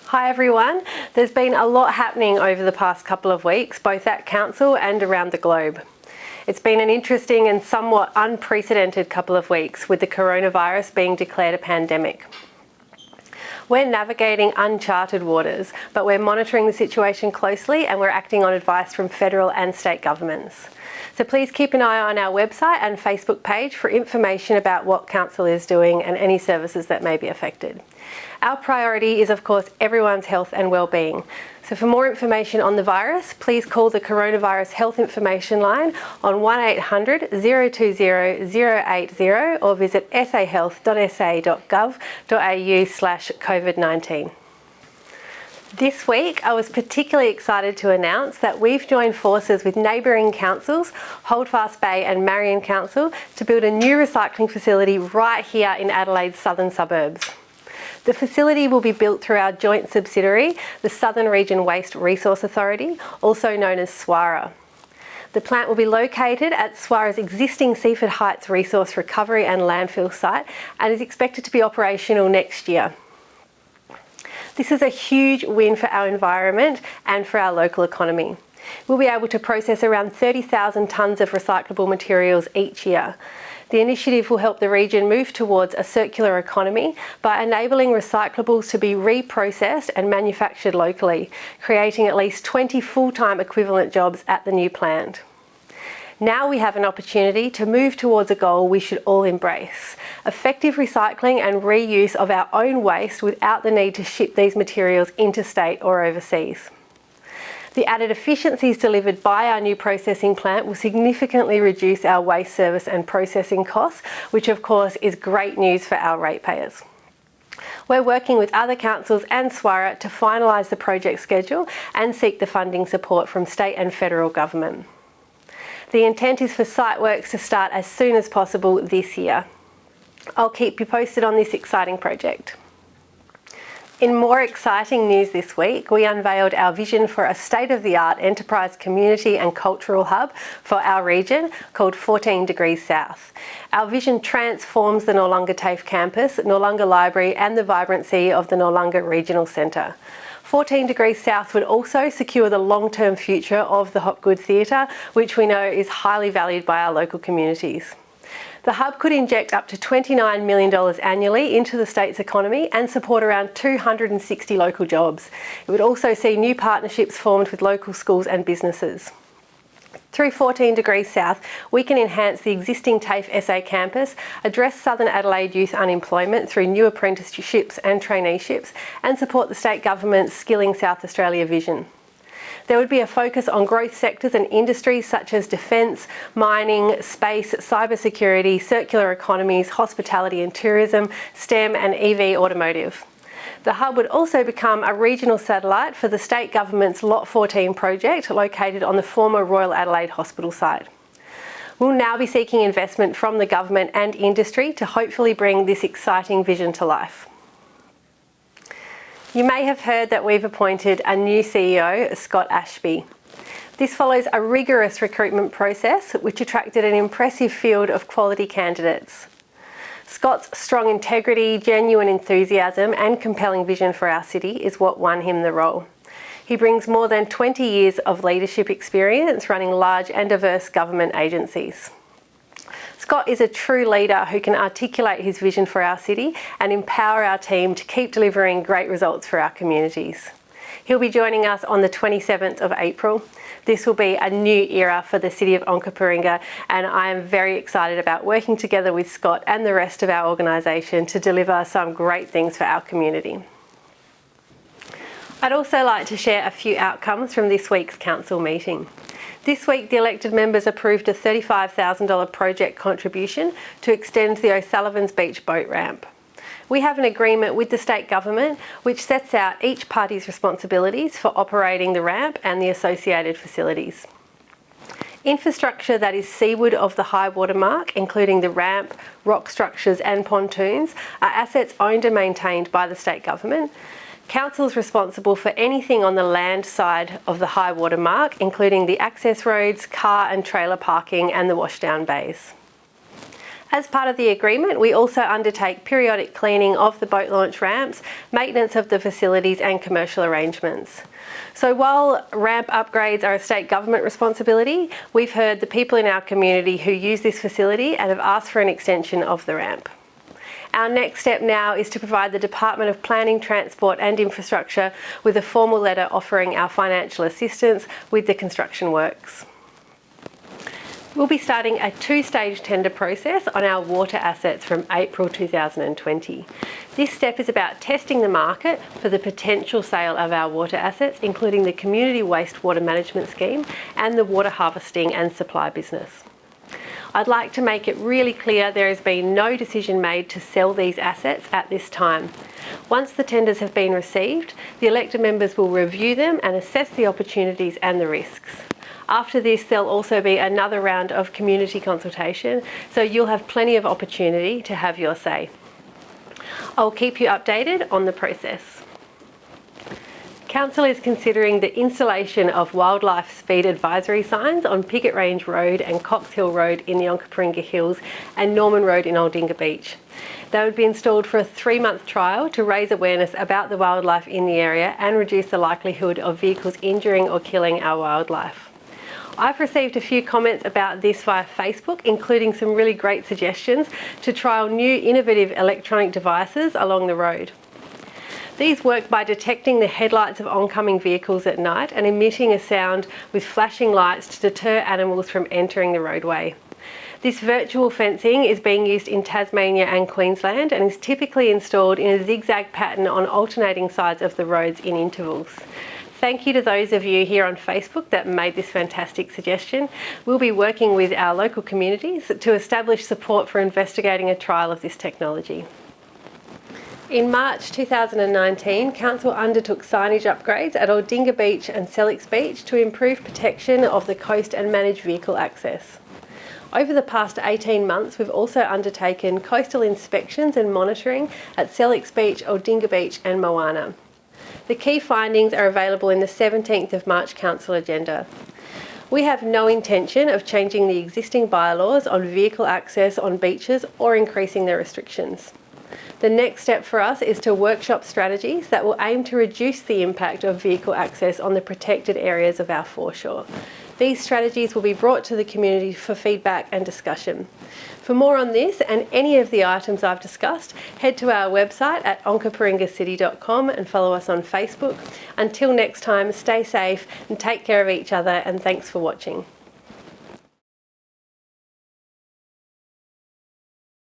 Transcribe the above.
Hi everyone. There's been a lot happening over the past couple of weeks, both at Council and around the globe. It's been an interesting and somewhat unprecedented couple of weeks with the coronavirus being declared a pandemic. We're navigating uncharted waters, but we're monitoring the situation closely and we're acting on advice from federal and state governments. So please keep an eye on our website and Facebook page for information about what Council is doing and any services that may be affected. Our priority is, of course, everyone's health and well-being. So for more information on the virus, please call the Coronavirus Health Information Line on 1800 020 080 or visit sahealth.sa.gov.au/COVID-19. This week, I was particularly excited to announce that we've joined forces with neighbouring councils, Holdfast Bay and Marion Council, to build a new recycling facility right here in Adelaide's southern suburbs. The facility will be built through our joint subsidiary, the Southern Region Waste Resource Authority, also known as SWARA. The plant will be located at SWARA's existing Seaford Heights Resource Recovery and Landfill site and is expected to be operational next year. This is a huge win for our environment and for our local economy. We'll be able to process around 30,000 tonnes of recyclable materials each year. The initiative will help the region move towards a circular economy by enabling recyclables to be reprocessed and manufactured locally, creating at least 20 full-time equivalent jobs at the new plant. Now we have an opportunity to move towards a goal we should all embrace: effective recycling and reuse of our own waste without the need to ship these materials interstate or overseas. The added efficiencies delivered by our new processing plant will significantly reduce our waste service and processing costs, which of course is great news for our ratepayers. We're working with other councils and SWARA to finalise the project schedule and seek the funding support from state and federal government. The intent is for site works to start as soon as possible this year. I'll keep you posted on this exciting project. In more exciting news this week, we unveiled our vision for a state-of-the-art enterprise community and cultural hub for our region called 14 Degrees South. Our vision transforms the Noarlunga TAFE campus, Noarlunga Library and the vibrancy of the Noarlunga Regional Centre. 14 Degrees South would also secure the long-term future of the Hopgood Theatre, which we know is highly valued by our local communities. The hub could inject up to $29 million annually into the state's economy and support around 260 local jobs. It would also see new partnerships formed with local schools and businesses. Through 14 Degrees South, we can enhance the existing TAFE SA campus, address Southern Adelaide youth unemployment through new apprenticeships and traineeships, and support the state government's Skilling South Australia vision. There would be a focus on growth sectors and industries such as defence, mining, space, cybersecurity, circular economies, hospitality and tourism, STEM and EV automotive. The hub would also become a regional satellite for the state government's Lot 14 project located on the former Royal Adelaide Hospital site. We'll now be seeking investment from the government and industry to hopefully bring this exciting vision to life. You may have heard that we've appointed a new CEO, Scott Ashby. This follows a rigorous recruitment process which attracted an impressive field of quality candidates. Scott's strong integrity, genuine enthusiasm and compelling vision for our city is what won him the role. He brings more than 20 years of leadership experience running large and diverse government agencies. Scott is a true leader who can articulate his vision for our city and empower our team to keep delivering great results for our communities. He'll be joining us on the 27th of April. This will be a new era for the City of Onkaparinga, and I am very excited about working together with Scott and the rest of our organisation to deliver some great things for our community. I'd also like to share a few outcomes from this week's council meeting. This week, the elected members approved a $35,000 project contribution to extend the O'Sullivan's Beach boat ramp. We have an agreement with the state government which sets out each party's responsibilities for operating the ramp and the associated facilities. Infrastructure that is seaward of the high water mark, including the ramp, rock structures and pontoons, are assets owned and maintained by the state government. Council is responsible for anything on the land side of the high water mark, including the access roads, car and trailer parking and the washdown bays. As part of the agreement, we also undertake periodic cleaning of the boat launch ramps, maintenance of the facilities and commercial arrangements. So while ramp upgrades are a state government responsibility, we've heard the people in our community who use this facility and have asked for an extension of the ramp. Our next step now is to provide the Department of Planning, Transport and Infrastructure with a formal letter offering our financial assistance with the construction works. We'll be starting a two-stage tender process on our water assets from April 2020. This step is about testing the market for the potential sale of our water assets, including the Community Wastewater Management Scheme and the water harvesting and supply business. I'd like to make it really clear there has been no decision made to sell these assets at this time. Once the tenders have been received, the elected members will review them and assess the opportunities and the risks. After this, there'll also be another round of community consultation, so you'll have plenty of opportunity to have your say. I'll keep you updated on the process. Council is considering the installation of wildlife speed advisory signs on Picket Range Road and Cox Hill Road in the Onkaparinga Hills and Norman Road in Aldinga Beach. They would be installed for a 3-month trial to raise awareness about the wildlife in the area and reduce the likelihood of vehicles injuring or killing our wildlife. I've received a few comments about this via Facebook, including some really great suggestions to trial new innovative electronic devices along the road. These work by detecting the headlights of oncoming vehicles at night and emitting a sound with flashing lights to deter animals from entering the roadway. This virtual fencing is being used in Tasmania and Queensland and is typically installed in a zigzag pattern on alternating sides of the roads in intervals. Thank you to those of you here on Facebook that made this fantastic suggestion. We'll be working with our local communities to establish support for investigating a trial of this technology. In March 2019, Council undertook signage upgrades at Aldinga Beach and Sellicks Beach to improve protection of the coast and manage vehicle access. Over the past 18 months, we've also undertaken coastal inspections and monitoring at Sellicks Beach, Aldinga Beach and Moana. The key findings are available in the 17th of March Council agenda. We have no intention of changing the existing bylaws on vehicle access on beaches or increasing their restrictions. The next step for us is to workshop strategies that will aim to reduce the impact of vehicle access on the protected areas of our foreshore. These strategies will be brought to the community for feedback and discussion. For more on this and any of the items I've discussed, head to our website at onkaparingacity.com and follow us on Facebook. Until next time, stay safe and take care of each other, and thanks for watching.